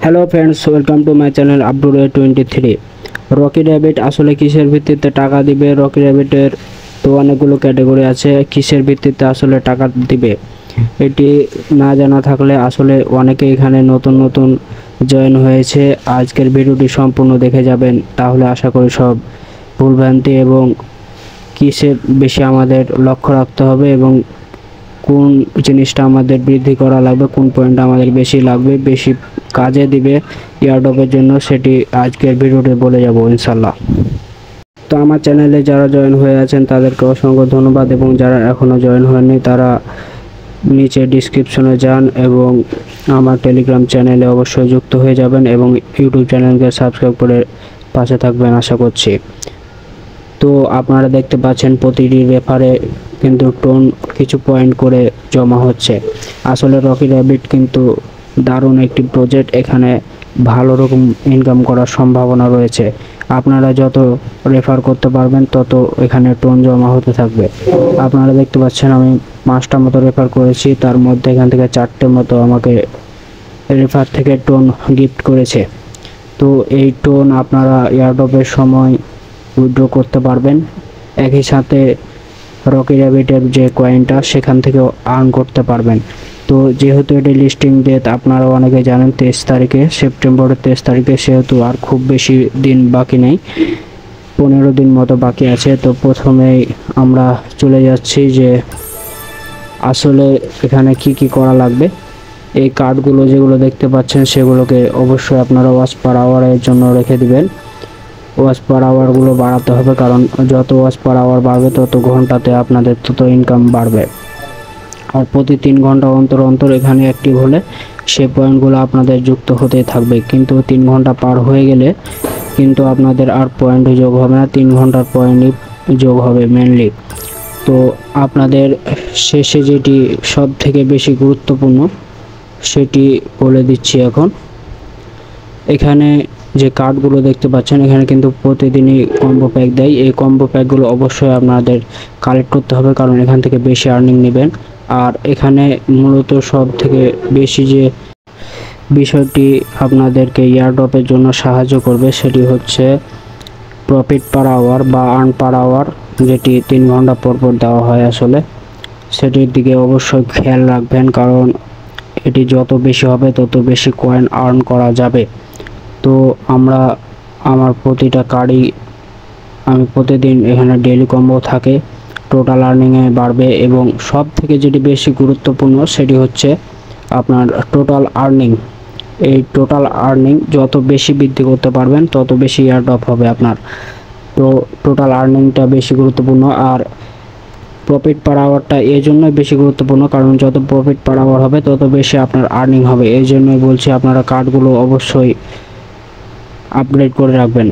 Hello friends, welcome to my channel Abdul 23। Rocky rabbit আসলে কিসের ভিত্তিতে টাকা দিবে? রকি র্যাবিটের তো অনেকগুলো ক্যাটাগরি আছে, কিসের ভিত্তিতে আসলে টাকা দিবে এটি না জানা থাকলে আসলে অনেকে এখানে নতুন নতুন জয়েন হয়েছে। আজকের ভিডিওটি সম্পূর্ণ দেখে যাবেন, তাহলে আশা করি সব ভুলভ্রান্তি এবং কিসে বেশি আমাদের লক্ষ্য রাখতে হবে এবং কোন জিনিসটা আমাদের বৃদ্ধি করা লাগবে, কোন পয়েন্টটা আমাদের বেশি লাগবে, বেশি কাজে দিবে ইয়ারড্রপের জন্য, সেটি আজকের ভিডিওতে বলে যাব ইনশাল্লাহ। তো আমার চ্যানেলে যারা জয়েন হয়ে আছেন তাদেরকে অসংখ্য ধন্যবাদ, এবং যারা এখনও জয়েন হয়নি তারা নিচে ডিসক্রিপশনে যান এবং আমার টেলিগ্রাম চ্যানেলে অবশ্যই যুক্ত হয়ে যাবেন এবং ইউটিউব চ্যানেলকে সাবস্ক্রাইব করে পাশে থাকবেন আশা করছি। তো আপনারা দেখতে পাচ্ছেন প্রতিটি রেফারে কিন্তু টোন কিছু পয়েন্ট করে জমা হচ্ছে। আসলে রকি র্যাবিট কিন্তু দারুণ একটি প্রজেক্ট, এখানে ভালো রকম ইনকাম করার সম্ভাবনা রয়েছে। আপনারা যত রেফার করতে পারবেন তত এখানে টোন জমা হতে থাকবে। আপনারা দেখতে পাচ্ছেন আমি 5টা মতো রেফার করেছি, তার মধ্যে এখান থেকে 4টে মতো আমাকে রেফার থেকে টোন গিফট করেছে। তো এই টোন আপনারা এয়ারড্রপের সময় উইথড্র করতে পারবেন, একই সাথে রকি র্যাবিটের যে কয়েনটা সেখান থেকেও আর্ন করতে পারবেন। তো যেহেতু এটি লিস্টিং ডেট আপনারা অনেকে জানেন 23 তারিখে, সেপ্টেম্বরের 23 তারিখে, সেহেতু আর খুব বেশি দিন বাকি নেই, 15 দিন মতো বাকি আছে। তো প্রথমেই আমরা চলে যাচ্ছি যে আসলে এখানে কি করা লাগবে। এই কার্ডগুলো যেগুলো দেখতে পাচ্ছেন সেগুলোকে অবশ্যই আপনারা ওয়াচ পার আওয়ারের জন্য রেখে দিবেন। ওয়াচ পার আওয়ারগুলো বাড়াতে হবে, কারণ যত ওয়াচ পার আওয়ার বাড়বে তত ঘন্টাতে আপনাদের তত ইনকাম বাড়বে। আর প্রতি 3 ঘন্টা অন্তর অন্তর এখানে অ্যাক্টিভ হলে সেই পয়েন্টগুলো আপনাদের যুক্ত হতে থাকবে, কিন্তু 3 ঘন্টা পার হয়ে গেলে কিন্তু আপনাদের আর পয়েন্ট যোগ হবে না, 3 ঘন্টার পয়েন্টই যোগ হবে মেনলি। তো আপনাদের শেষে যেটি সব থেকে বেশি গুরুত্বপূর্ণ সেটি বলে দিচ্ছি এখন। এখানে যে কার্ডগুলো দেখতে পাচ্ছেন এখানে কিন্তু প্রতিদিনই কম্বো প্যাক দেয়। এই কম্বো প্যাকগুলো অবশ্যই আপনাদের কালেক্ট করতে হবে, কারণ এখান থেকে বেশি আর্নিং নেবেন। আর এখানে মূলত সব থেকে বেশি যে বিষয়টি আপনাদেরকে এয়ারড্রপের জন্য সাহায্য করবে সেটি হচ্ছে প্রফিট পার আওয়ার বা আর্ন পার আওয়ার, যেটি 3 ঘন্টা পর পর দেওয়া হয়। আসলে সেটির দিকে অবশ্যই খেয়াল রাখবেন, কারণ এটি যত বেশি হবে তত বেশি কয়েন আর্ন করা যাবে। তো আমার প্রতিটা কার্ডই আমি প্রতিদিন এখানে ডেইলি কম্বো থাকে, টোটাল আর্নিংয়ে বাড়বে। এবং সব থেকে যেটি বেশি গুরুত্বপূর্ণ সেটি হচ্ছে আপনার টোটাল আর্নিং। এই টোটাল আর্নিং যত বেশি বৃদ্ধি করতে পারবেন তত বেশি এয়ারড্রপ হবে আপনার। তো টোটাল আর্নিংটা বেশি গুরুত্বপূর্ণ। আর প্রফিট পার আওয়ারটা এই জন্যই বেশি গুরুত্বপূর্ণ, কারণ যত প্রফিট পার আওয়ার হবে তত বেশি আপনার আর্নিং হবে। এই জন্যই বলছি আপনারা কার্ডগুলো অবশ্যই আপগ্রেড করে রাখবেন।